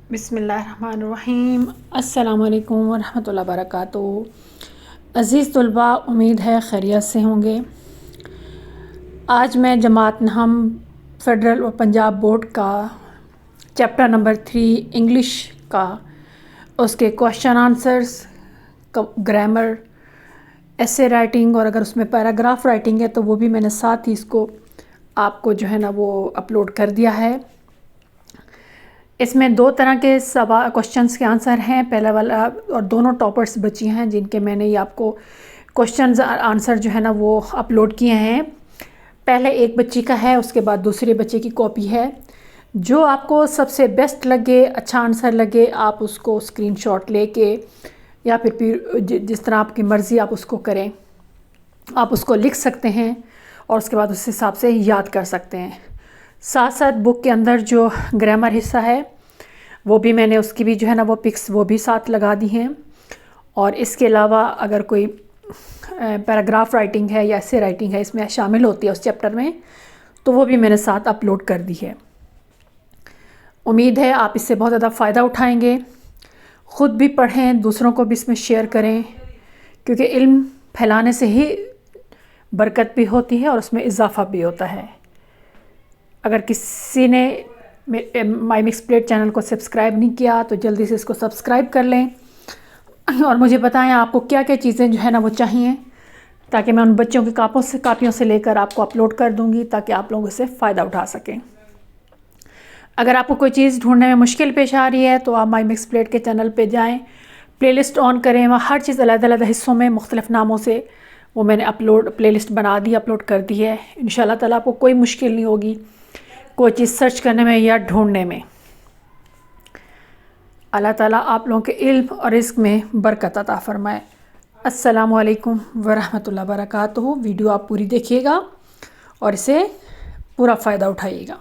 بسم اللہ الرحمن الرحیم۔ السلام علیکم ورحمۃ اللہ وبرکاتہ۔ عزیز طلباء، امید ہے خیریت سے ہوں گے۔ آج میں جماعت نہم فیڈرل اور پنجاب بورڈ کا چیپٹر نمبر 3 انگلش کا اس کے کوشچن آنسرز، گرامر، ایسے رائٹنگ، اور اگر اس میں پیراگراف رائٹنگ ہے تو وہ بھی میں نے ساتھ ہی اس کو آپ کو جو ہے نا وہ اپلوڈ کر دیا ہے۔ اس میں 2 طرح کے کوشچنس کے آنسر ہیں، پہلا والا، اور دونوں ٹاپرز بچی ہیں جن کے میں نے یہ آپ کو کوشچنز آنسر جو ہے نا وہ اپلوڈ کیے ہیں۔ پہلے ایک بچی کا ہے، اس کے بعد دوسرے بچے کی کاپی ہے۔ جو آپ کو سب سے بیسٹ لگے، اچھا آنسر لگے، آپ اس کو اسکرین شاٹ لے کے یا پھر جس طرح آپ کی مرضی آپ اس کو کریں، آپ اس کو لکھ سکتے ہیں اور اس کے بعد اس حساب سے یاد کر سکتے ہیں۔ ساتھ ساتھ بک کے اندر جو گرامر حصہ ہے وہ بھی میں نے اس کی بھی جو ہے نا وہ پکس وہ بھی ساتھ لگا دی ہیں، اور اس کے علاوہ اگر کوئی پیراگراف رائٹنگ ہے یا ایسے رائٹنگ ہے اس میں شامل ہوتی ہے اس چیپٹر میں، تو وہ بھی میں نے ساتھ اپلوڈ کر دی ہے۔ امید ہے آپ اس سے بہت زیادہ فائدہ اٹھائیں گے، خود بھی پڑھیں، دوسروں کو بھی اس میں شیئر کریں، کیونکہ علم پھیلانے سے ہی برکت بھی ہوتی ہے اور اس میں اضافہ بھی ہوتا ہے۔ اگر کسی نے مائی مکس پلیٹ چینل کو سبسکرائب نہیں کیا تو جلدی سے اس کو سبسکرائب کر لیں، اور مجھے بتائیں آپ کو کیا کیا چیزیں جو ہے نا وہ چاہیے، تاکہ میں ان بچوں کی کاپیوں سے لے کر آپ کو اپلوڈ کر دوں گی تاکہ آپ لوگ اس سے فائدہ اٹھا سکیں۔ اگر آپ کو کوئی چیز ڈھونڈنے میں مشکل پیش آ رہی ہے تو آپ مائی مکس پلیٹ کے چینل پہ جائیں، پلے لسٹ آن کریں، وہاں ہر چیز علیحدہ علیحدہ حصوں میں مختلف ناموں سے وہ میں نے پلے لسٹ بنا دی، اپلوڈ کر دی ہے۔ انشاءاللہ تعالیٰ آپ کو کوئی مشکل نہیں ہوگی کوئی چیز سرچ کرنے میں یا ڈھونڈنے میں۔ اللہ تعالیٰ آپ لوگوں کے علم اور رزق میں برکت عطا فرمائے۔ السلام علیکم ورحمۃ اللہ وبرکاتہ۔ ویڈیو آپ پوری دیکھیے گا اور اسے پورا فائدہ اٹھائیے گا۔